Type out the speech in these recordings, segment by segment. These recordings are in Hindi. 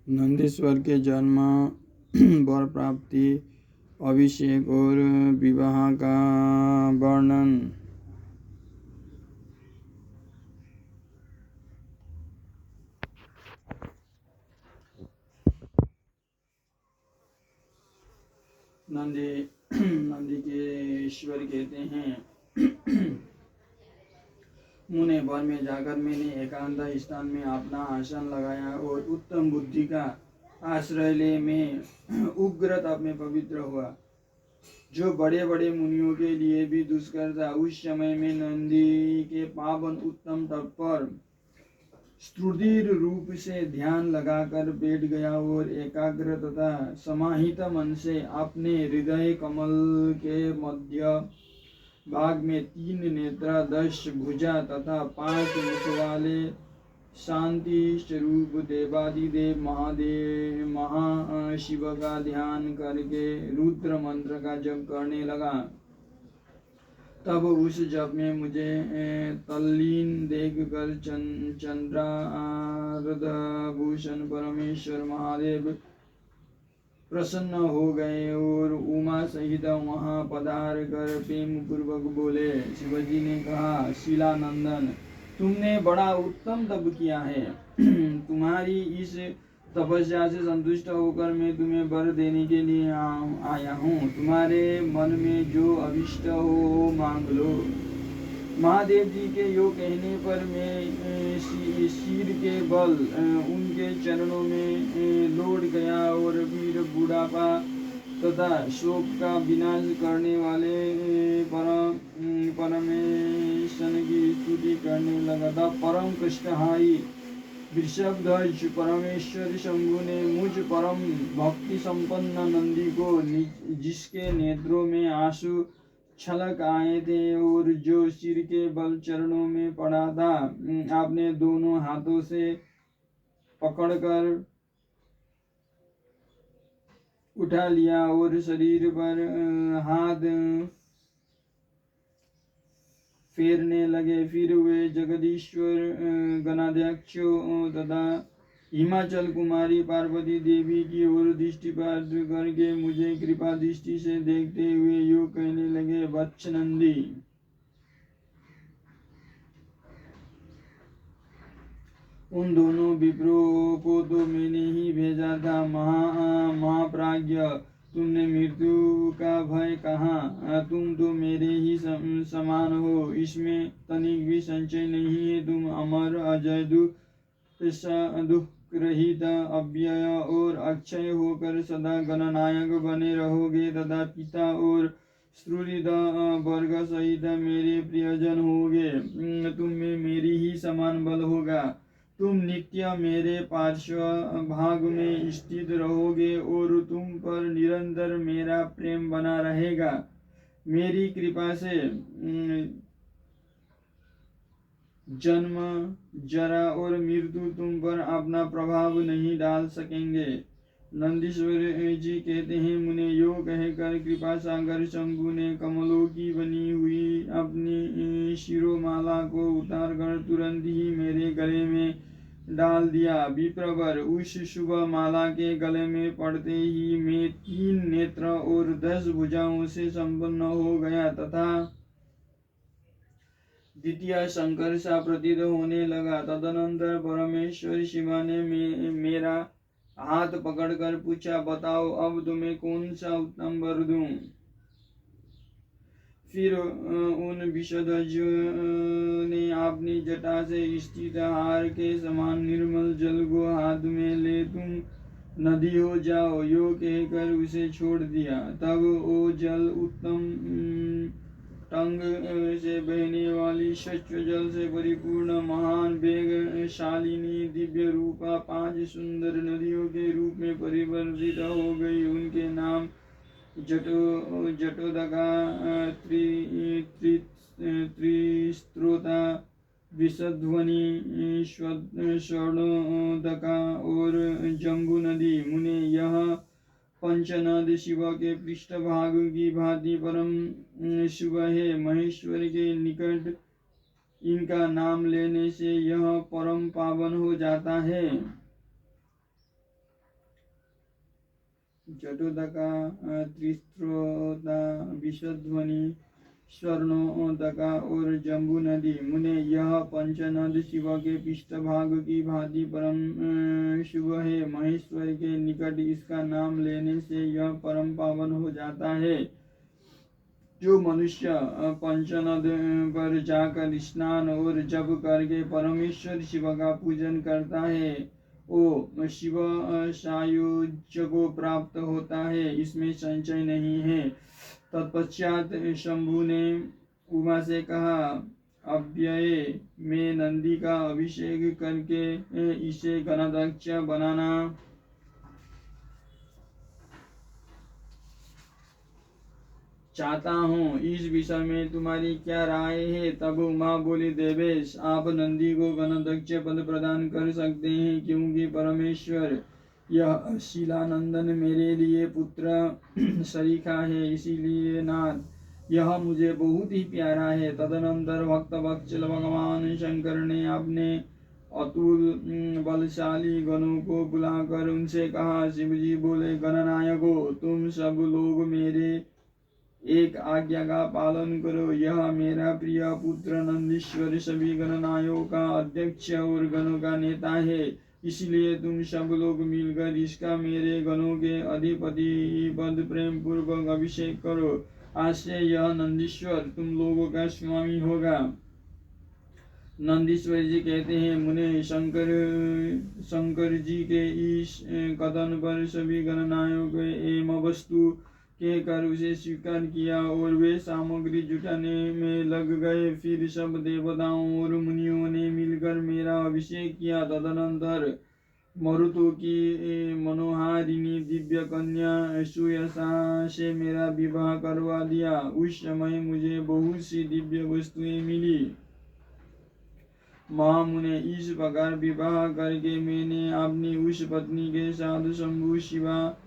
नंदीश्वर के जन्म, वर प्राप्ति, अभिषेक और विवाह का वर्णन। नंदी के ईश्वर कहते हैं, मुने वन में जाकर मैंने एकांत स्थान में अपना आसन लगाया और उत्तम बुद्धि का आश्रय ले मैं उग्र तप में पवित्र हुआ, जो बड़े बड़े मुनियों के लिए भी दुष्कर था। उस समय में नंदी के पावन उत्तम तप पर स्थिर रूप से ध्यान लगाकर बैठ गया और एकाग्र तथा समाहित मन से अपने हृदय कमल के मध्य भाग में 3 नेत्र, 10 भुजा तथा 5 मुख वाले शांति स्वरूप देवादिदेव महाशिव का ध्यान करके रुद्र मंत्र का जप करने लगा। तब उस जप में मुझे तल्लीन देखकर चंद्रार्धभूषण परमेश्वर महादेव प्रसन्न हो गए और उमा सहित वहां पधार कर प्रेम पूर्वक बोले। शिवजी ने कहा, शिलानंदन, तुमने बड़ा उत्तम तप किया है। तुम्हारी इस तपस्या से संतुष्ट होकर मैं तुम्हें वर देने के लिए आया हूँ। तुम्हारे मन में जो अभिष्ट हो मांग लो। महादेव जी के यो कहने पर मैं शीर के बल उनके चरणों में लौट गया और फिर बुढ़ापा तथा शोक का विनाश करने वाले परमेश्वर की स्तुति करने लगा था। परम कष्टहारी वृषभध्वज परमेश्वर शंभु ने मुझ परम भक्ति संपन्न नंदी को, जिसके नेत्रों में आंसू छलक आए थे और जो सिर के बल चरणों में पड़ा था, आपने दोनों हाथों से पकड़कर उठा लिया और शरीर पर हाथ फेरने लगे। फिर वे जगदीश्वर गणाध्यक्षों तथा हिमाचल कुमारी पार्वती देवी की ओर दृष्टिपात करके मुझे कृपा दृष्टि से देखते हुए यूं कहने लगे, वत्स नंदी, उन दोनों विप्रों को तो मैंने ही भेजा था। महाप्राज्ञ, तुमने मृत्यु का भय कहाँ? तुम तो मेरे ही समान हो, इसमें तनिक भी संशय नहीं है। तुम अमर, अजय, दुख रहित, अव्यय और अक्षय होकर सदा गणनायक बने रहोगे तथा पिता और सुहृद वर्ग सहित मेरे प्रियजन होगे। तुम में मेरी ही समान बल होगा। तुम नित्य मेरे पार्श्व भाग में स्थित रहोगे और तुम पर निरंतर मेरा प्रेम बना रहेगा। मेरी कृपा से जन्म, जरा और मृत्यु तुम पर अपना प्रभाव नहीं डाल सकेंगे। नंदीश्वर जी कहते हैं, मुने यो कहकर कृपा सागर शंभु ने कमलों की बनी हुई अपनी शिरोमाला को उतार कर तुरंत ही मेरे गले में डाल दिया। विप्रवर, उस शुभ माला के गले में पड़ते ही मैं 3 नेत्र और 10 भुजाओं से संपन्न हो गया तथा द्वितीय शंकर सा प्रतीत होने लगा। तदनंतर परमेश्वर शिवा ने मेरा हाथ पकड़कर पूछा, बताओ अब तुम्हें कौन सा उत्तम वर दूं? फिर उन विषध्वज ने अपनी जटा से स्थित हार के समान निर्मल जल को हाथ में ले, तुम नदी हो जाओ, यो कहकर उसे छोड़ दिया। तब वो जल उत्तम टंग से बहने वाली स्वच्छ जल से परिपूर्ण महान वेगशालिनी दिव्य रूपा 5 सुंदर नदियों के रूप में परिवर्तित हो गई। उनके नाम जटोदका, त्रिस्त्रोता, विषध्वनि, स्वर्णोदका और जम्बू नदी। मुने यह पंचनद शिव के पृष्ठभाग की भांति परम शुभ है। महेश्वर के निकट इनका नाम लेने से यह परम पावन हो जाता है। जटोदका त्रिस्त्रोता विषध्वनि स्वर्णोदका और जम्बू नदी। मुने यह पंचनद शिव के पृष्ठभाग की भांति परम शुभ है। महेश्वर के निकट इसका नाम लेने से यह परम पावन हो जाता है। जो मनुष्य पंचनद पर जाकर स्नान और जप करके परमेश्वर शिव का पूजन करता है वो शिव सायुज्य को प्राप्त होता है, इसमें संशय नहीं है। तत्पश्चात शंभु ने उमा से कहा, अव्यय में नंदी का अभिषेक करके इसे गणदक्ष बनाना चाहता हूँ, इस विषय में तुम्हारी क्या राय है। तब उमा बोली, देवेश आप नंदी को गणदक्ष पद प्रदान कर सकते हैं, क्योंकि परमेश्वर यह शिलानंदन मेरे लिए पुत्र सरीखा है, इसीलिए नाथ यह मुझे बहुत ही प्यारा है। तदनंतर भक्त वत्सल भगवान शंकर ने अपने अतुल बलशाली गणों को बुलाकर उनसे कहा, शिवजी बोले, गणनायको तुम सब लोग मेरे एक आज्ञा का पालन करो। यह मेरा प्रिय पुत्र नंदीश्वर सभी गणनायों का अध्यक्ष और गणों का नेता है, इसलिए तुम सब लोग मिलकर इसका मेरे गणों के अधिपति पद प्रेम पूर्वक अभिषेक करो। आज से यह नंदीश्वर तुम लोगों का स्वामी होगा। नंदीश्वर जी कहते हैं, मुने शंकर जी के इस कथन पर सभी गणनायों के एवं वस्तु के कर उसे स्वीकार किया और वे सामग्री जुटाने में लग गए। फिर सब देवताओं और मुनियों ने मिलकर मेरा अभिषेक किया। तदनंतर मरुतों की मनोहारिणी दिव्य कन्या सुयसा से मेरा विवाह करवा दिया। उस समय मुझे बहुत सी दिव्य वस्तुएं मिली। महामुने इस प्रकार विवाह करके मैंने अपनी उस पत्नी के साथ शंभु शिवा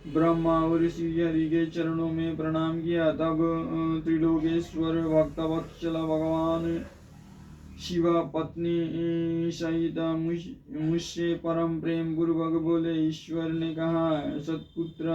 ब्रह्मा और श्री हरि के चरणों में प्रणाम किया। तब त्रिलोकेश्वर भक्तवत्सल भगवान शिव पत्नी सहित मुझसे परम प्रेम पूर्वक बोले। ईश्वर ने कहा, सतपुत्र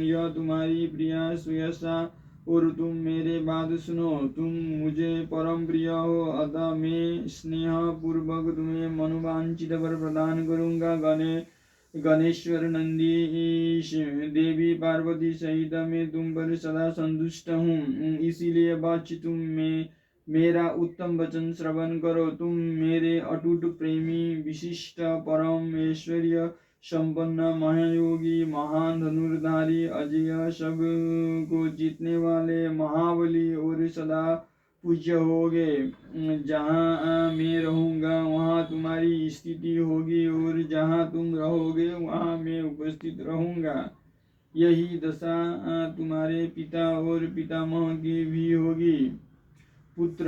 यह तुम्हारी प्रिया सुयसा और तुम मेरे बात सुनो। तुम मुझे परम प्रिय हो, अतः मैं स्नेह पूर्वक तुम्हें मनोवांछित वर प्रदान करूंगा। गणेश्वर नंदीश देवी पार्वती सहित मैं तुम पर सदा संतुष्ट हूँ, इसीलिए बच्च तुम मेरा उत्तम वचन श्रवण करो। तुम मेरे अटूट प्रेमी विशिष्ट परम ऐश्वर्य संपन्न महायोगी महान धनुर्धारी अजय सब को जीतने वाले महाबली और सदा पूज्य होगे। जहाँ मैं रहूँगा वहाँ तुम्हारी स्थिति होगी और जहाँ तुम रहोगे वहाँ मैं उपस्थित रहूँगा। यही दशा तुम्हारे पिता और पितामह की भी होगी। पुत्र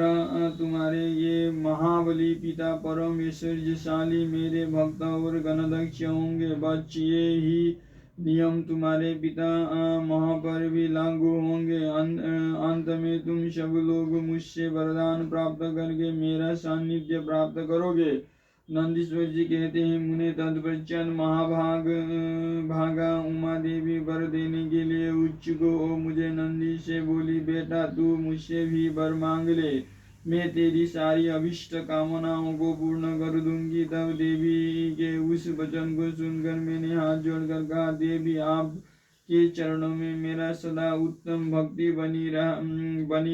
तुम्हारे ये महाबली पिता परम ऐश्वर्यशाली मेरे भक्त और गणदक्ष होंगे। बच्च ये ही नियम तुम्हारे पिता मह पर भी लागू होंगे। अंत में तुम सब लोग मुझसे वरदान प्राप्त करके मेरा सानिध्य प्राप्त करोगे। नंदीश्वर जी कहते हैं, मुने तत्पश्चात भागा उमा देवी वर देने के लिए उत्सुक हो मुझे नंदी से बोली, बेटा तू मुझसे भी वर मांग ले, मैं तेरी सारी अभिष्ट कामनाओं को पूर्ण कर दूंगी। तब देवी के उस वचन को सुनकर मैंने हाथ जोड़कर कहा, देवी आप के चरणों में मेरा सदा उत्तम भक्ति बनी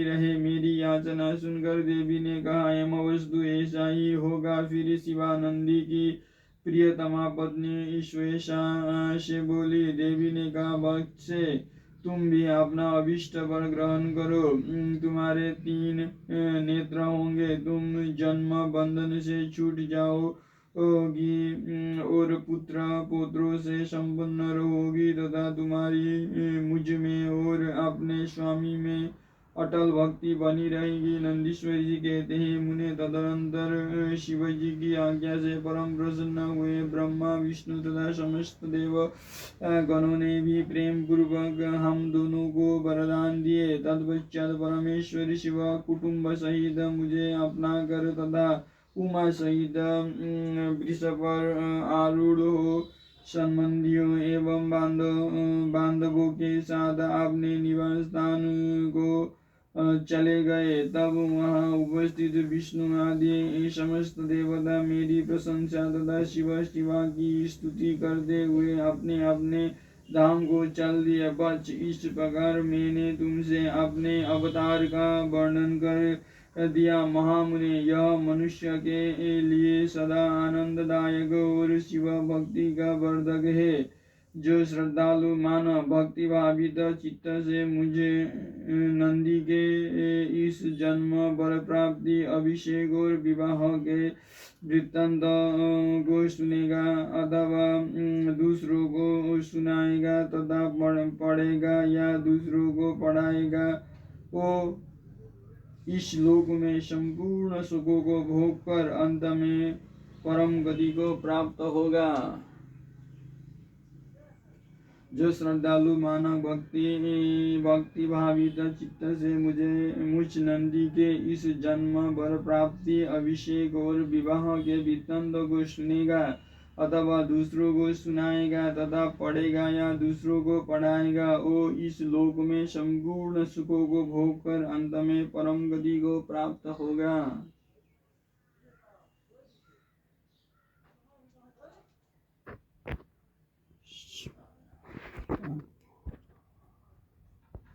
रहे। मेरी याचना सुनकर देवी ने कहा, एम वस्तु ऐसा ही होगा। फिर शिवानंदी की प्रियतमा पत्नी श्वेता से बोली। देवी ने कहा, बच्चे तुम भी अपना अभिष्ट वर ग्रहण करो। तुम्हारे 3 नेत्र होंगे, तुम जन्म बंधन से छूट जाओगी और पुत्र पुत्रों से संपन्न रहोगी तथा तुम्हारी मुझ में और अपने स्वामी में अटल भक्ति बनी रहेगी। नंदीश्वर जी कहते हैं, मुने तदनंतर शिव जी की आज्ञा से परम प्रसन्न हुए। ब्रह्मा विष्णु तथा समस्त देव गणों ने भी प्रेम पूर्वक हम दोनों को वरदान दिए। तत्पश्चात परमेश्वर शिव कुटुंब सहित मुझे अपना कर तथा उमा सहित वृष पर आरूढ़ हो संबंधियों एवं बांधवों के साथ अपने निवास स्थान को चले गए। तब वहाँ उपस्थित विष्णु आदि समस्त देवता मेरी प्रशंसा तथा शिवा की स्तुति करते हुए अपने अपने धाम को चल दिए। बच इस प्रकार मैंने तुमसे अपने अवतार का वर्णन कर दिया। महामुनि, यह मनुष्य के लिए सदा आनंददायक और शिव भक्ति का वर्धक है। जो श्रद्धालु मानव भक्ति भावित चित्त से मुझे नंदी के इस जन्म वर प्राप्ति अभिषेक और विवाह के वृत्तांत को सुनेगा अथवा दूसरों को सुनाएगा तथा पढ़ेगा या दूसरों को पढ़ाएगा, वो इस लोक में संपूर्ण सुखों को भोग कर अंत में परम गति को प्राप्त होगा। जो श्रद्धालु मानव भक्ति भावित चित्त से मुझ नंदी के इस जन्म वर प्राप्ति अभिषेक और विवाह के वृत्तांत को सुनेगा अथवा दूसरों को सुनाएगा तथा पढ़ेगा या दूसरों को पढ़ाएगा, वो इस लोक में संपूर्ण सुखों को भोग कर अंत में परम गति को प्राप्त होगा।